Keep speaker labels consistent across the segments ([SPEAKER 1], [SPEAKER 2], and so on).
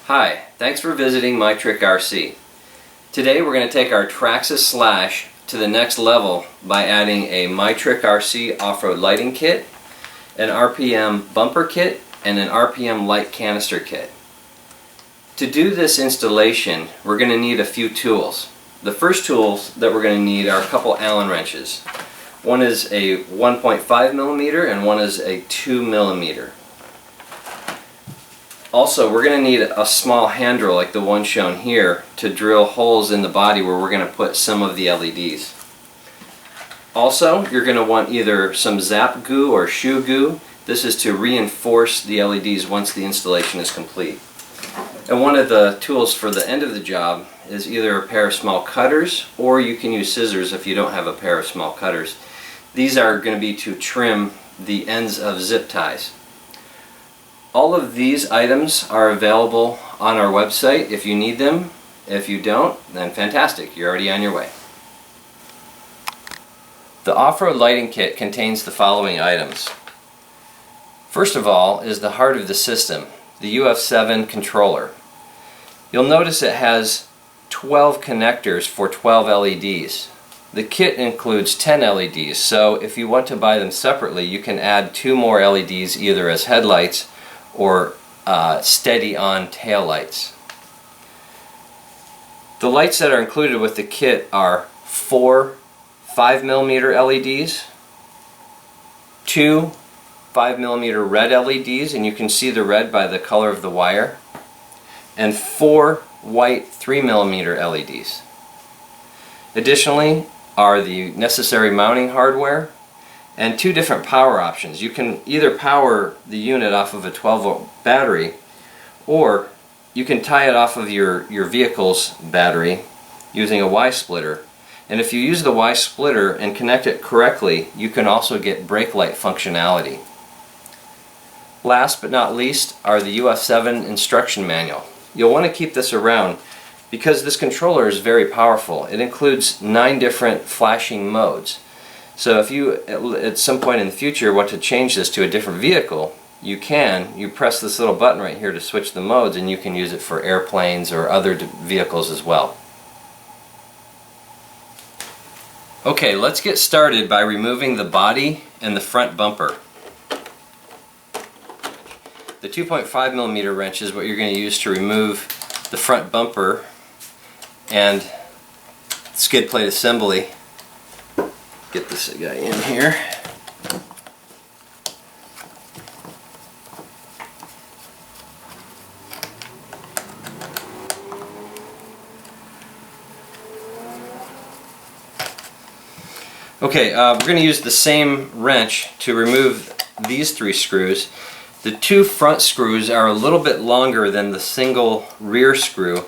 [SPEAKER 1] Hi, thanks for visiting MyTrickRC. Today we're going to take our Traxxas Slash to the next level by adding a MyTrickRC off-road lighting kit, an RPM bumper kit, and an RPM light canister kit. To do this installation, we're going to need a few tools. The first tools that we're going to need are a couple Allen wrenches. One is a 1.5mm and one is a 2mm. Also, we're going to need a small hand drill like the one shown here to drill holes in the body where we're going to put some of the LEDs. Also, you're going to want either some zap goo or shoe goo. This is to reinforce the LEDs once the installation is complete. And one of the tools for the end of the job is either a pair of small cutters, or you can use scissors if you don't have a pair of small cutters. These are going to be to trim the ends of zip ties. All of these items are available on our website if you need them. If you don't, then fantastic, you're already on your way. The off-road lighting kit contains the following items. First of all is the heart of the system, the UF7 controller. You'll notice it has 12 connectors for 12 LEDs. The kit includes 10 LEDs, so if you want to buy them separately, you can add 2 more LEDs either as headlights or steady-on tail lights. The lights that are included with the kit are 4 5mm LEDs, 2 5mm red LEDs, and you can see the red by the color of the wire, and 4 white 3mm LEDs. Additionally are the necessary mounting hardware and 2 different power options. You can either power the unit off of a 12-volt battery, or you can tie it off of your vehicle's battery using a Y-splitter. And if you use the Y-splitter and connect it correctly, you can also get brake light functionality. Last but not least are the UF7 instruction manual. You'll want to keep this around because this controller is very powerful. It includes 9 different flashing modes. So if you at some point in the future want to change this to a different vehicle, you can. You press this little button right here to switch the modes, and you can use it for airplanes or other vehicles as well. Okay, let's get started by removing the body and the front bumper. The 2.5mm wrench is what you're going to use to remove the front bumper and skid plate assembly. Get this guy in here. Okay, we're going to use the same wrench to remove these 3 screws. The 2 front screws are a little bit longer than the single rear screw.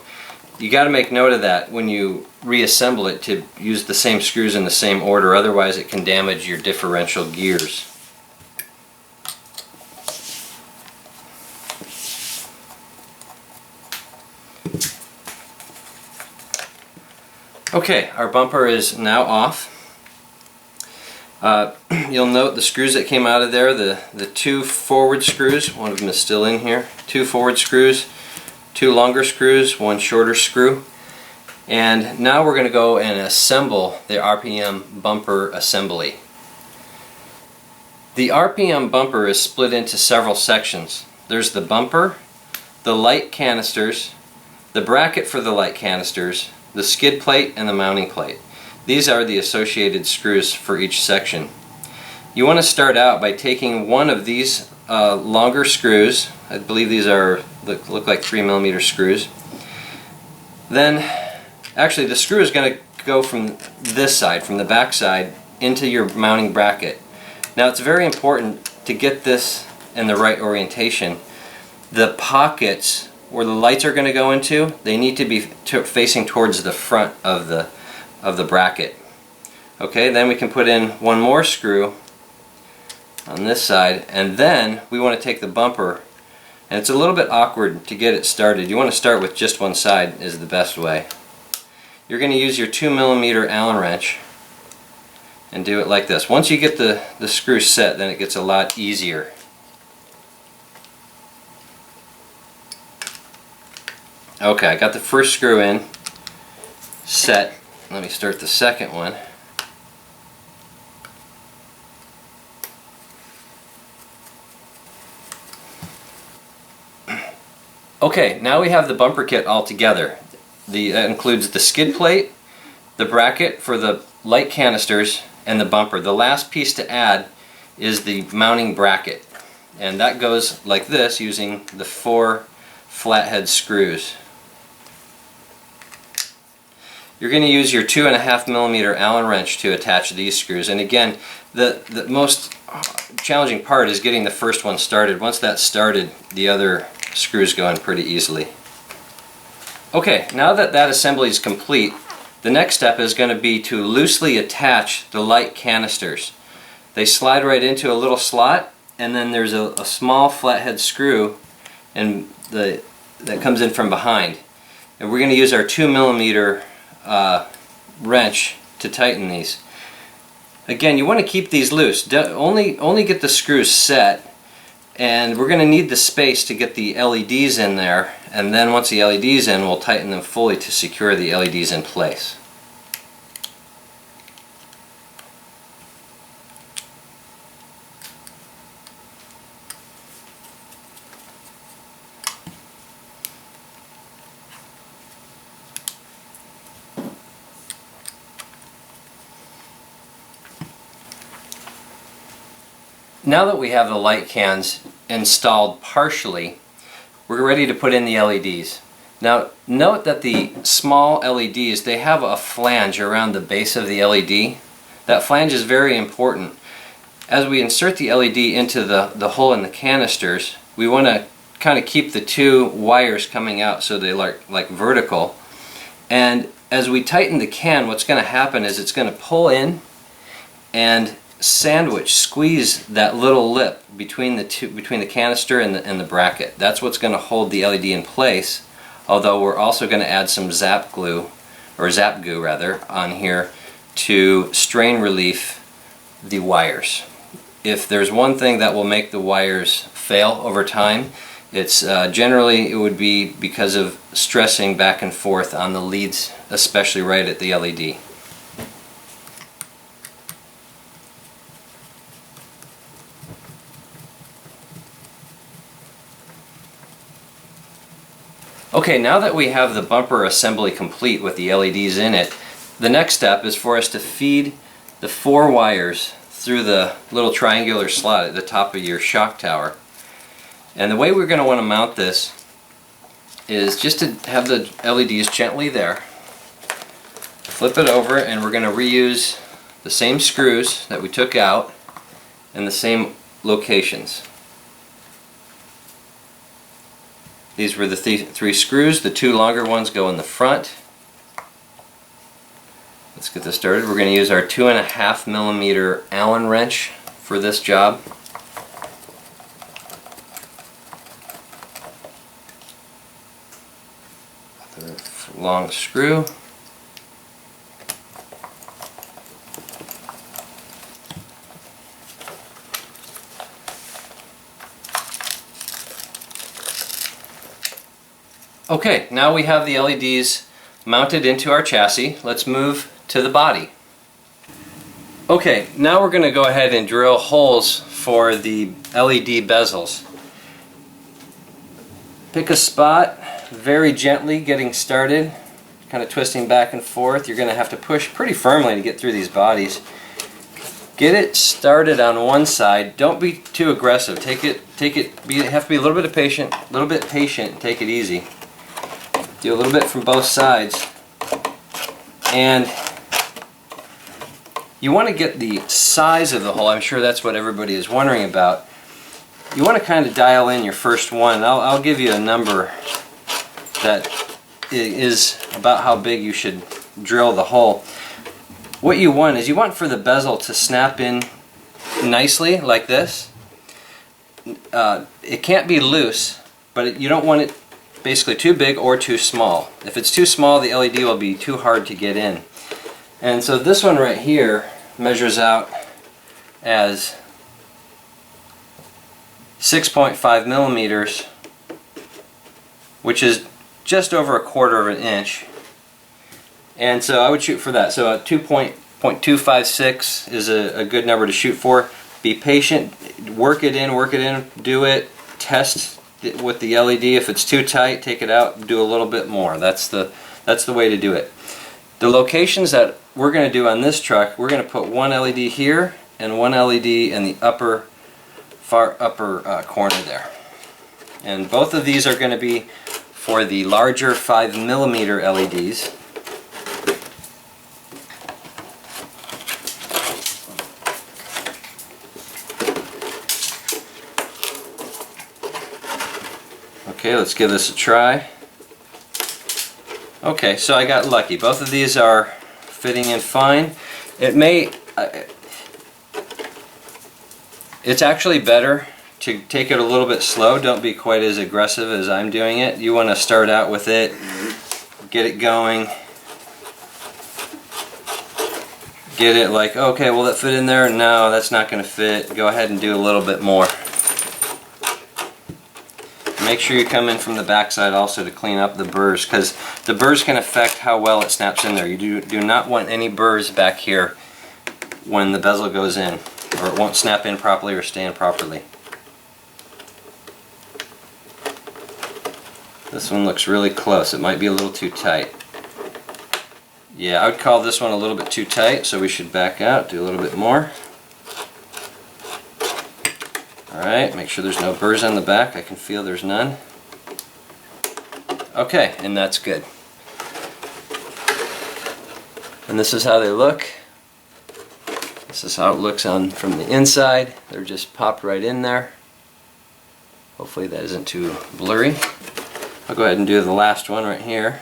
[SPEAKER 1] You got to make note of that when you reassemble it, to use the same screws in the same order, otherwise it can damage your differential gears. Okay, our bumper is now off. You'll note the screws that came out of there, the 2 forward screws, one of them is still in here, 2 forward screws, 2 longer screws, 1 shorter screw. And now we're going to go and assemble the RPM bumper assembly. The RPM bumper is split into several sections. There's the bumper, the light canisters, the bracket for the light canisters, the skid plate, and the mounting plate. These are the associated screws for each section. You want to start out by taking one of these longer screws. I believe these are look like 3mm screws. Then, actually, the screw is going to go from this side, from the back side, into your mounting bracket. Now, it's very important to get this in the right orientation. The pockets where the lights are going to go into, they need to be facing towards the front of the bracket. Okay, then we can put in one more screw on this side, and then we want to take the bumper, and it's a little bit awkward to get it started. You want to start with just one side is the best way. You're going to use your 2mm Allen wrench and do it like this. Once you get the screw set, then it gets a lot easier. Okay, I got the first screw in, set. Let me start the second one. Okay, now we have the bumper kit all together. That includes the skid plate, the bracket for the light canisters, and the bumper. The last piece to add is the mounting bracket, and that goes like this using the 4 flathead screws. You're going to use your 2.5mm Allen wrench to attach these screws, and again, the most challenging part is getting the first one started. Once that's started, the other screws go in pretty easily. Okay, now that that assembly is complete, the next step is going to be to loosely attach the light canisters. They slide right into a little slot, and then there's a small flathead screw that comes in from behind. And we're going to use our 2mm wrench to tighten these. Again, you want to keep these loose. Only get the screws set, and we're going to need the space to get the LEDs in there, and then once the LEDs in, we'll tighten them fully to secure the LEDs in place. Now that we have the light cans installed partially, we're ready to put in the LEDs. Now note that the small LEDs, they have a flange around the base of the LED. That flange is very important. As we insert the LED into the hole in the canisters, we want to kind of keep the 2 wires coming out so they like vertical. And as we tighten the can, what's going to happen is it's going to pull in and squeeze that little lip between the canister and the bracket. That's what's going to hold the LED in place, although we're also going to add some zap goo on here to strain relief the wires. If there's one thing that will make the wires fail over time, it's generally it would be because of stressing back and forth on the leads, especially right at the LED. Okay, now that we have the bumper assembly complete with the LEDs in it, the next step is for us to feed the 4 wires through the little triangular slot at the top of your shock tower. And the way we're going to want to mount this is just to have the LEDs gently there, flip it over, and we're going to reuse the same screws that we took out and the same locations. These were the 3 screws. The 2 longer ones go in the front. Let's get this started. We're going to use our 2.5mm Allen wrench for this job. The long screw. Okay, now we have the LEDs mounted into our chassis. Let's move to the body. Okay, now we're going to go ahead and drill holes for the LED bezels. Pick a spot, very gently getting started, kind of twisting back and forth. You're going to have to push pretty firmly to get through these bodies. Get it started on one side. Don't be too aggressive. You have to be a little bit patient, take it easy. Do a little bit from both sides, and you want to get the size of the hole. I'm sure that's what everybody is wondering about. You want to kind of dial in your first one. I'll give you a number that is about how big you should drill the hole. What you want is for the bezel to snap in nicely like this. It can't be loose, but you don't want it basically too big or too small. If it's too small, the LED will be too hard to get in. And so this one right here measures out as 6.5 millimeters, which is just over 1/4 of an inch. And so I would shoot for that. So a 2.256 is a good number to shoot for. Be patient, work it in, do it, test it with the LED. If it's too tight, take it out, do a little bit more. That's the way to do it. The locations that we're going to do on this truck, we're going to put one LED here and one LED in the far upper corner there. And both of these are going to be for the larger 5mm LEDs. Okay, let's give this a try. Okay, so I got lucky. Both of these are fitting in fine. It's actually better to take it a little bit slow. Don't be quite as aggressive as I'm doing it. You want to start out with it, get it going, get it like, okay, will that fit in there? No, that's not going to fit. Go ahead and do a little bit more. Make sure you come in from the back side also to clean up the burrs, because the burrs can affect how well it snaps in there. You do not want any burrs back here when the bezel goes in, or it won't snap in properly or stay in properly. This one looks really close. It might be a little too tight. Yeah, I would call this one a little bit too tight, so we should back out, do a little bit more. Alright, make sure there's no burrs on the back. I can feel there's none. Okay, and that's good. And this is how they look. This is how it looks from the inside. They're just popped right in there. Hopefully that isn't too blurry. I'll go ahead and do the last one right here.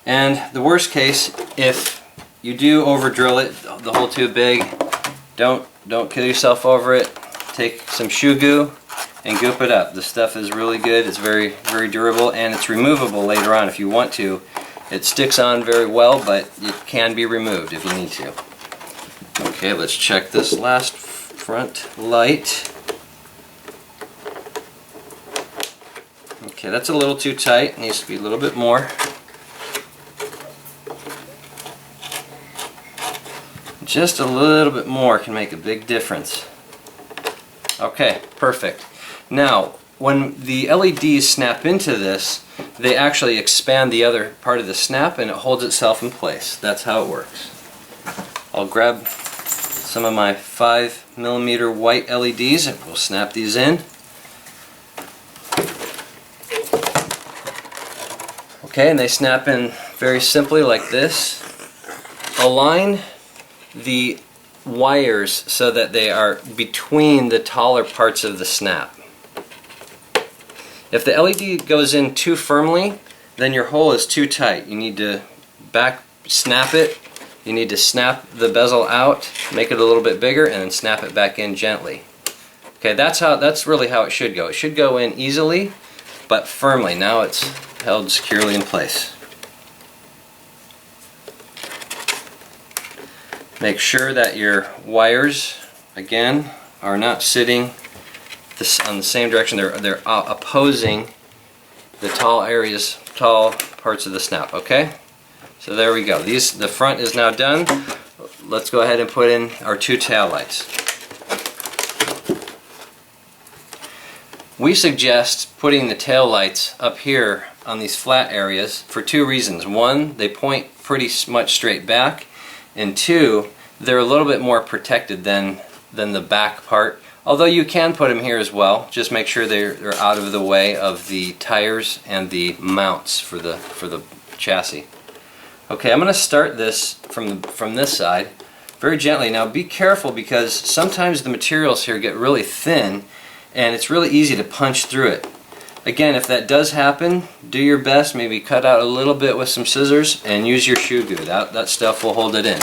[SPEAKER 1] And the worst case, if you do over drill it, the hole too big, don't kill yourself over it. Take some shoe goo and goop it up. The stuff is really good. It's very, very durable, and it's removable later on if you want to. It sticks on very well, but it can be removed if you need to. Okay, let's check this last front light. Okay, that's a little too tight. It needs to be a little bit more. Just a little bit more can make a big difference. Okay, perfect. Now, when the LEDs snap into this, they actually expand the other part of the snap and it holds itself in place. That's how it works. I'll grab some of my 5mm white LEDs and we'll snap these in. Okay, and they snap in very simply like this. Align the wires so that they are between the taller parts of the snap. If the LED goes in too firmly, then your hole is too tight. You need to snap it. You need to snap the bezel out, make it a little bit bigger, and then snap it back in gently. Okay, that's really how it should go. It should go in easily, but firmly. Now it's held securely in place. Make sure that your wires, again, are not sitting on the same direction. They're opposing the tall parts of the snap. Okay, so there we go. The front is now done. Let's go ahead and put in our two tail lights. We suggest putting the tail lights up here on these flat areas for two reasons. One, they point pretty much straight back, and two, they're a little bit more protected than the back part. Although you can put them here as well. Just make sure they're out of the way of the tires and the mounts for the chassis. Okay, I'm going to start this from this side very gently. Now be careful, because sometimes the materials here get really thin and it's really easy to punch through it. Again, if that does happen, do your best. Maybe cut out a little bit with some scissors and use your shoe goo. That stuff will hold it in.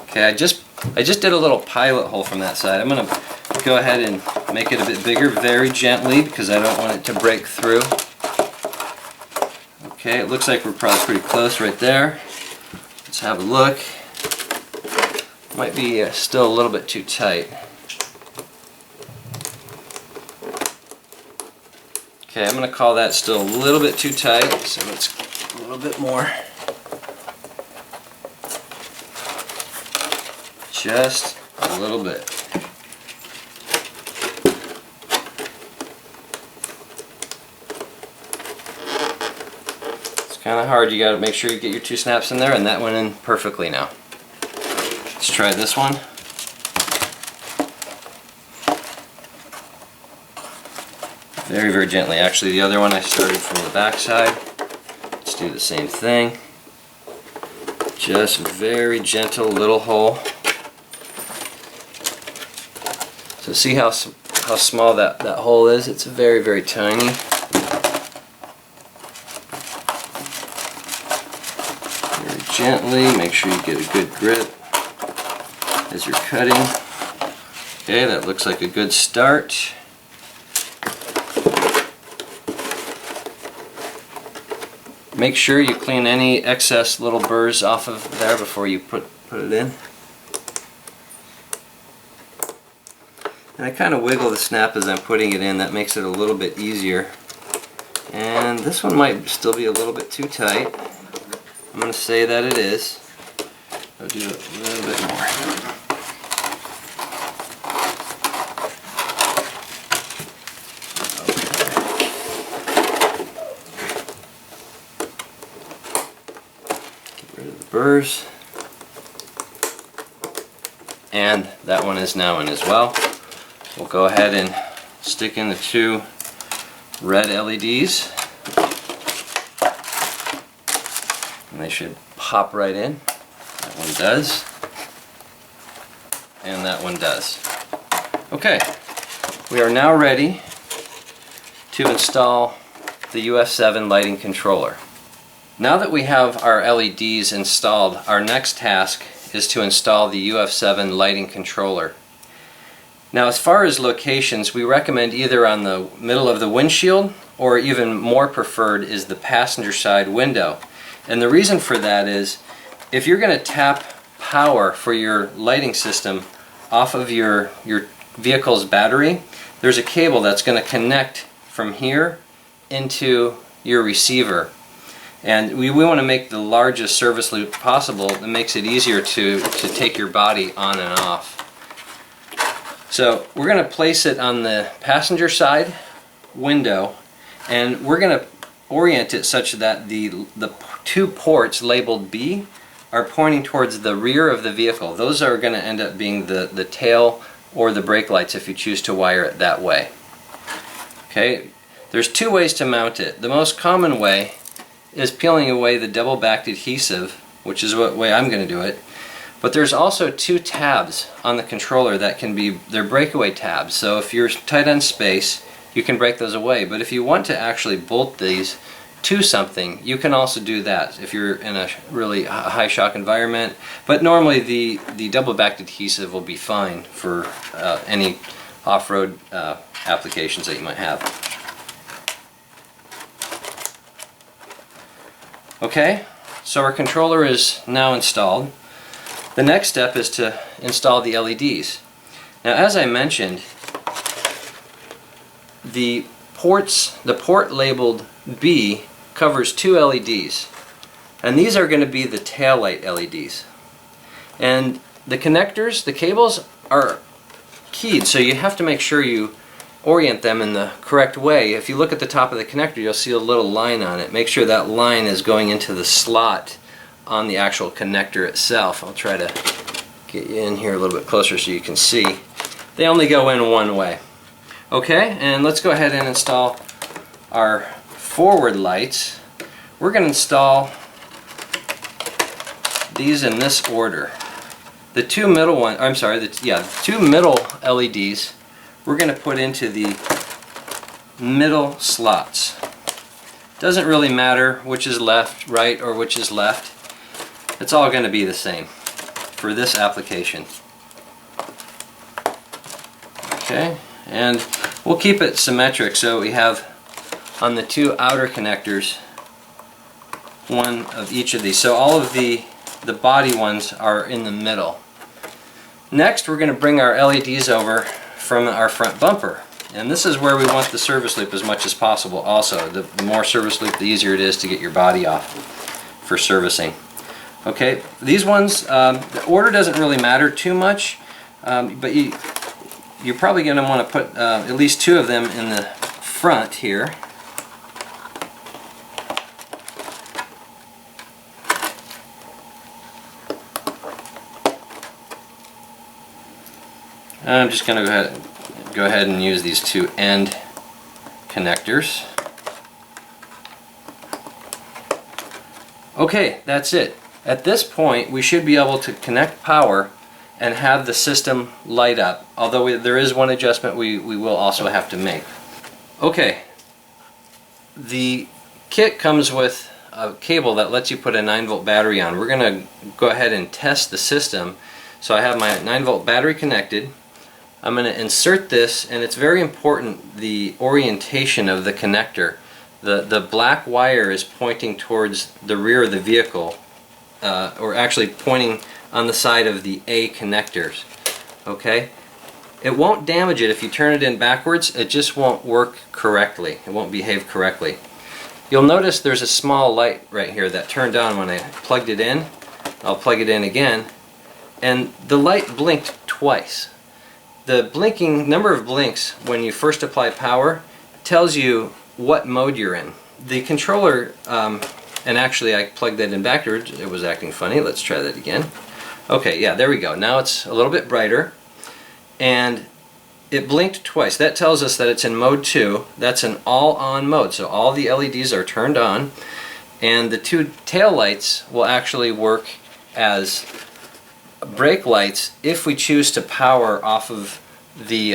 [SPEAKER 1] Okay, I just did a little pilot hole from that side. I'm going to go ahead and make it a bit bigger very gently because I don't want it to break through. Okay, it looks like we're probably pretty close right there. Let's have a look. Might be still a little bit too tight. Okay, I'm going to call that still a little bit too tight, so let's a little bit more. Just a little bit. It's kind of hard. You got to make sure you get your 2 snaps in there, and that went in perfectly now. Let's try this one. Very, very gently. Actually, the other one I started from the back side. Let's do the same thing. Just very gentle little hole. So see how small that hole is? It's very, very tiny. Very gently, make sure you get a good grip as you're cutting. Okay, that looks like a good start. Make sure you clean any excess little burrs off of there before you put it in. And I kind of wiggle the snap as I'm putting it in. That makes it a little bit easier. And this one might still be a little bit too tight. I'm going to say that it is. I'll do a little bit more. Get rid of the burrs. And that one is now in as well. We'll go ahead and stick in the 2 red LEDs. And they should pop right in. That one does. And that one does. Okay, we are now ready to install the UF7 lighting controller. Now that we have our LEDs installed, our next task is to install the UF7 lighting controller. Now, as far as locations, we recommend either on the middle of the windshield, or even more preferred is the passenger side window. And the reason for that is, if you're going to tap power for your lighting system off of your vehicle's battery, there's a cable that's going to connect from here into your receiver. And we want to make the largest service loop possible that makes it easier to take your body on and off. So we're going to place it on the passenger side window, and we're going to orient it such that the 2 ports labeled B are pointing towards the rear of the vehicle. Those are going to end up being the tail or the brake lights if you choose to wire it that way. Okay, there's 2 ways to mount it. The most common way is peeling away the double-backed adhesive, which is what way I'm going to do it. But there's also 2 tabs on the controller that can be, they're breakaway tabs. So if you're tight on space, you can break those away. But if you want to actually bolt these to something, you can also do that if you're in a really high shock environment. But normally the double-backed adhesive will be fine for any off-road applications that you might have. Okay, so our controller is now installed. The next step is to install the LEDs. Now, as I mentioned, the port labeled B covers 2 LEDs, and these are going to be the tail light LEDs. And the connectors, the cables are keyed, so you have to make sure you orient them in the correct way. If you look at the top of the connector, you'll see a little line on it. Make sure that line is going into the slot on the actual connector itself. I'll try to get you in here a little bit closer so you can see. They only go in one way. Okay, and let's go ahead and install our forward lights. We're going to install these in this order. The 2 middle one, I'm sorry, the 2 middle LEDs we're going to put into the middle slots. Doesn't really matter which is left, right, or which is left. It's all going to be the same for this application. Okay, and we'll keep it symmetric, so we have on the 2 outer connectors 1 of each of these. So all of the body ones are in the middle. Next, we're going to bring our LEDs over from our front bumper. And this is where we want the service loop as much as possible also. The more service loop, the easier it is to get your body off for servicing. Okay, these ones, the order doesn't really matter too much, but you're probably going to want to put at least 2 of them in the front here. I'm just going to go ahead and use these 2 end connectors. Okay, that's it. At this point, we should be able to connect power and have the system light up, although there is one adjustment we will also have to make. Okay, the kit comes with a cable that lets you put a 9-volt battery on. We're going to go ahead and test the system. So I have my 9-volt battery connected. I'm going to insert this, and it's very important the orientation of the connector. The black wire is pointing towards the rear of the vehicle, or actually pointing on the side of the A connectors. Okay? It won't damage it if you turn it in backwards, it just won't work correctly. It won't behave correctly. You'll notice there's a small light right here that turned on when I plugged it in. I'll plug it in again, and the light blinked twice. The blinking number of blinks when you first apply power tells you what mode you're in. The controller, and actually I plugged that in backwards, it was acting funny. Let's try that again. Okay, yeah, there we go. Now it's a little bit brighter, and it blinked twice. That tells us that it's in mode 2. That's an all-on mode, so all the LEDs are turned on, and the 2 tail lights will actually work as brake lights if we choose to power off of the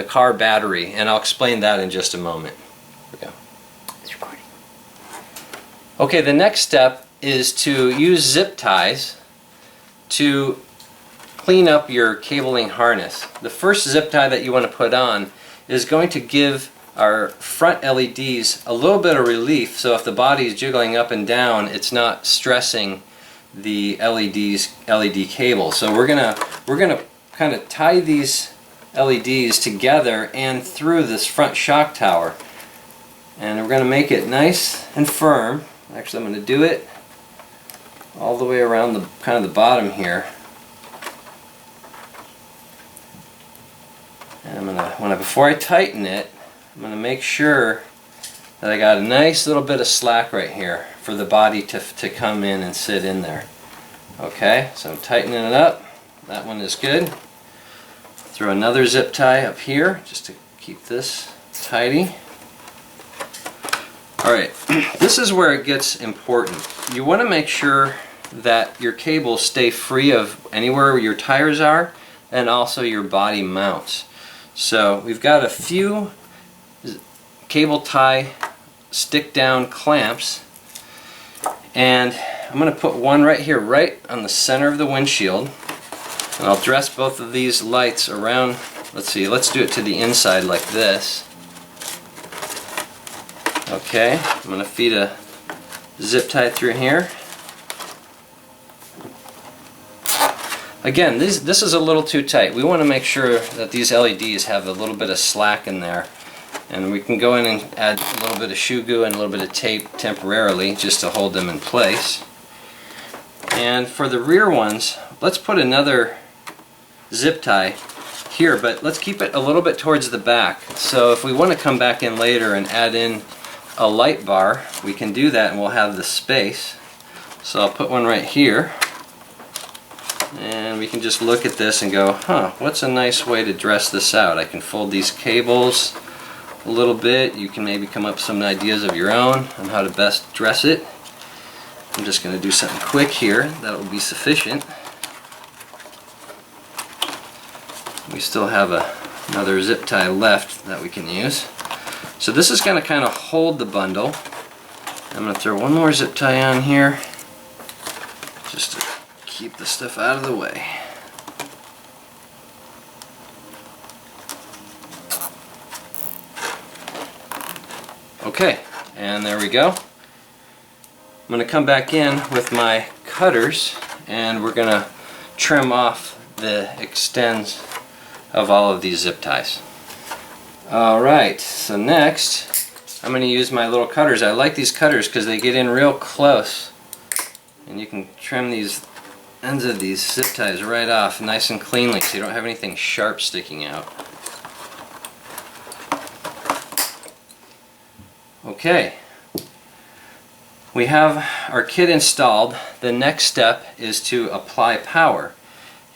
[SPEAKER 1] car battery, and I'll explain that in just a moment. Here we go. It's recording. Okay, the next step is to use zip ties to clean up your cabling harness. The first zip tie that you want to put on is going to give our front LEDs a little bit of relief, so if the body is jiggling up and down, it's not stressing the LED cable. So we're gonna kind of tie these LEDs together and through this front shock tower, and we're gonna make it nice and firm. Actually, I'm gonna do it all the way around the kind of the bottom here, and before I tighten it, I'm gonna make sure that I got a nice little bit of slack right here for the body to come in and sit in there. Okay, so I'm tightening it up. That one is good. Throw another zip tie up here just to keep this tidy. Alright, this is where it gets important. You want to make sure that your cables stay free of anywhere your tires are, and also your body mounts. So we've got a few cable tie stick down clamps, and I'm going to put one right here, right on the center of the windshield, and I'll dress both of these lights around. Let's see, let's do it to the inside like this. Okay, I'm going to feed a zip tie through here. Again, this is a little too tight. We want to make sure that these LEDs have a little bit of slack in there. And we can go in and add a little bit of shoe glue and a little bit of tape temporarily just to hold them in place. And for the rear ones, let's put another zip tie here, but let's keep it a little bit towards the back. So if we want to come back in later and add in a light bar, we can do that and we'll have the space. So I'll put one right here, and we can just look at this and go, huh, what's a nice way to dress this out? I can fold these cables a little bit. You can maybe come up with some ideas of your own on how to best dress it. I'm just going to do something quick here. That will be sufficient. We still have another zip tie left that we can use. So this is going to kind of hold the bundle. I'm going to throw one more zip tie on here just to keep the stuff out of the way. Okay, and there we go. I'm going to come back in with my cutters, and we're going to trim off the extends of all of these zip ties. Alright, so next I'm going to use my little cutters. I like these cutters because they get in real close and you can trim these ends of these zip ties right off nice and cleanly so you don't have anything sharp sticking out. Okay, we have our kit installed. The next step is to apply power,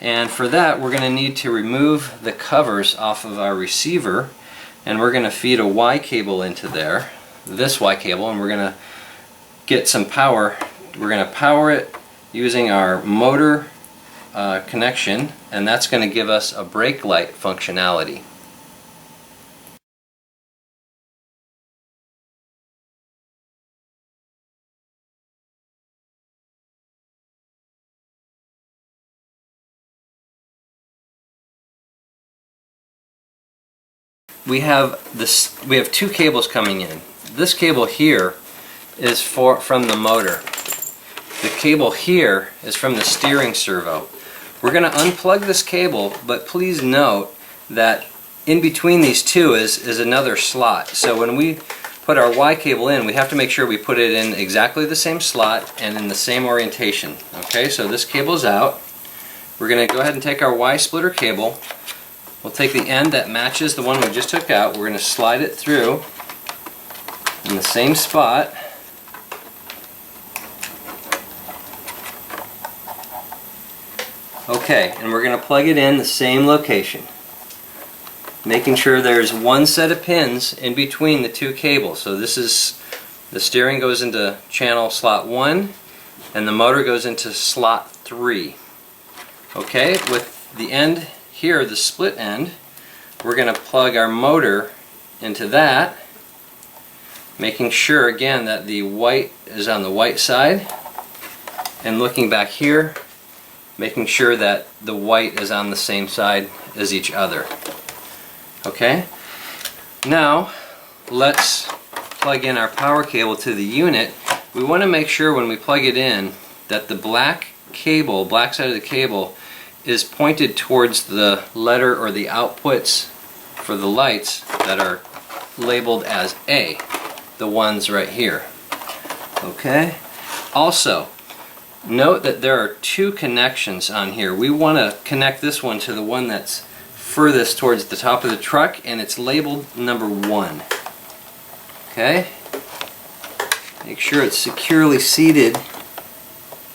[SPEAKER 1] and for that we're going to need to remove the covers off of our receiver, and we're going to feed a Y cable into there, this Y cable, and we're going to get some power. We're going to power it using our motor connection, and that's going to give us a brake light functionality. We have two cables coming in. This cable here is from the motor. The cable here is from the steering servo. We're going to unplug this cable, but please note that in between these two is another slot. So when we put our Y cable in, we have to make sure we put it in exactly the same slot and in the same orientation. Okay, so this cable's out. We're going to go ahead and take our Y splitter cable. We'll take the end that matches the one we just took out. We're going to slide it through in the same spot. Okay, and we're going to plug it in the same location, making sure there's one set of pins in between the two cables. So this is, the steering goes into channel slot 1 and the motor goes into slot 3. Okay, with the end here, the split end, we're going to plug our motor into that, making sure again that the white is on the white side, and looking back here, making sure that the white is on the same side as each other. Okay, now let's plug in our power cable to the unit. We want to make sure when we plug it in that the black side of the cable is pointed towards the letter or the outputs for the lights that are labeled as A, the ones right here. Okay, also note that there are two connections on here. We want to connect this one to the one that's furthest towards the top of the truck, and it's labeled number 1. Okay, make sure it's securely seated.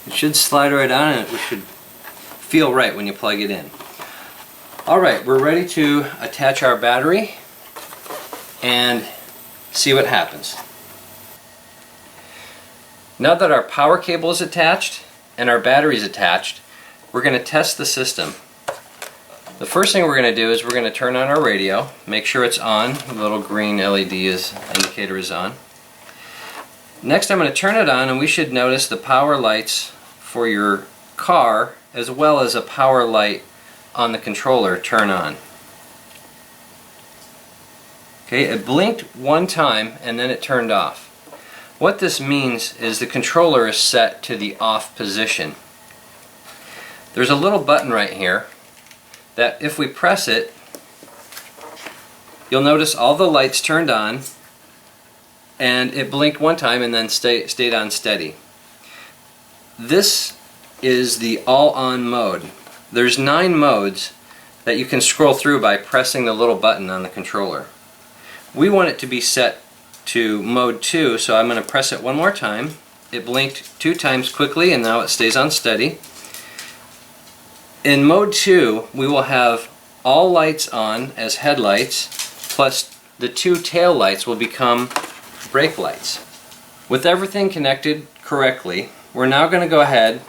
[SPEAKER 1] It should slide right on, and it should feel right when you plug it in. Alright, we're ready to attach our battery and see what happens. Now that our power cable is attached and our battery is attached, we're going to test the system. The first thing we're going to do is we're going to turn on our radio, make sure it's on, the little green LED indicator is on. Next I'm going to turn it on, and we should notice the power lights for your car as well as a power light on the controller turn on. Okay, it blinked one time and then it turned off. What this means is the controller is set to the off position. There's a little button right here that if we press it, you'll notice all the lights turned on and it blinked one time and then stayed on steady. This is the all-on mode. There's 9 modes that you can scroll through by pressing the little button on the controller. We want it to be set to mode 2, so I'm going to press it one more time. It blinked 2 times quickly and now it stays on steady. In mode 2 we will have all lights on as headlights, plus the 2 tail lights will become brake lights. With everything connected correctly, we're now going to go ahead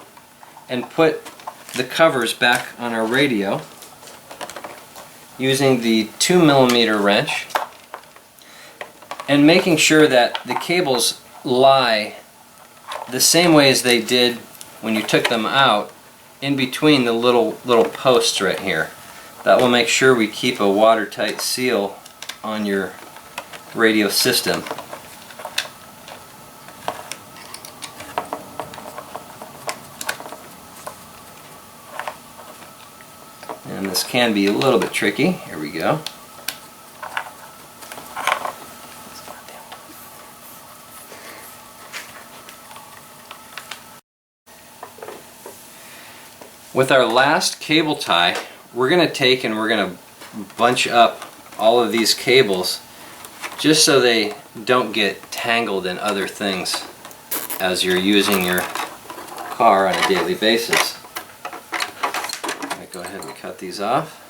[SPEAKER 1] and put the covers back on our radio using the 2mm wrench, and making sure that the cables lie the same way as they did when you took them out, in between the little posts right here. That will make sure we keep a watertight seal on your radio system. And this can be a little bit tricky. Here we go. With our last cable tie, we're going to take and we're going to bunch up all of these cables just so they don't get tangled in other things as you're using your car on a daily basis. I'm going to go ahead and cut these off.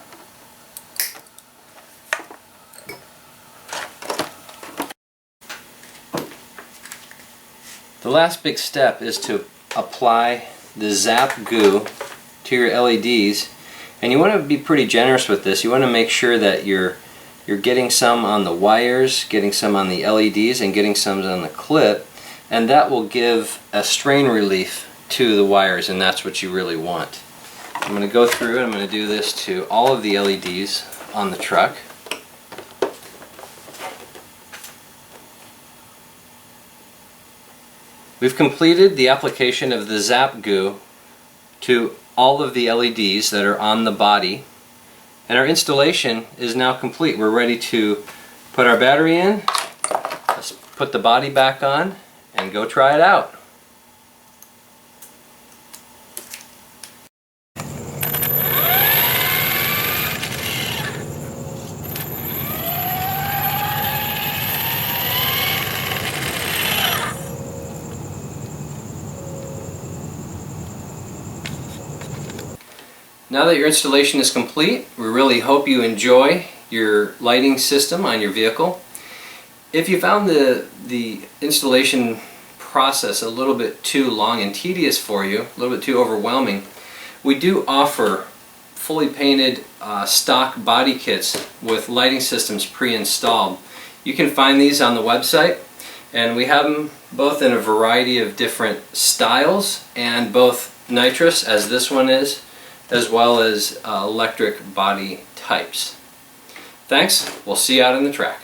[SPEAKER 1] The last big step is to apply the Zap goo to your LEDs, and you want to be pretty generous with this. You want to make sure that you're getting some on the wires, getting some on the LEDs, and getting some on the clip, and that will give a strain relief to the wires, and that's what you really want. I'm going to go through and I'm going to do this to all of the LEDs on the truck. We've completed the application of the Zap goo to all of the LEDs that are on the body, and our installation is now complete. We're ready to put our battery in, let's put the body back on, and go try it out. Now that your installation is complete, we really hope you enjoy your lighting system on your vehicle. If you found the installation process a little bit too long and tedious for you, a little bit too overwhelming, we do offer fully painted stock body kits with lighting systems pre-installed. You can find these on the website, and we have them both in a variety of different styles, and both nitrous, as this one is, as well as electric body types. Thanks, we'll see you out in the track.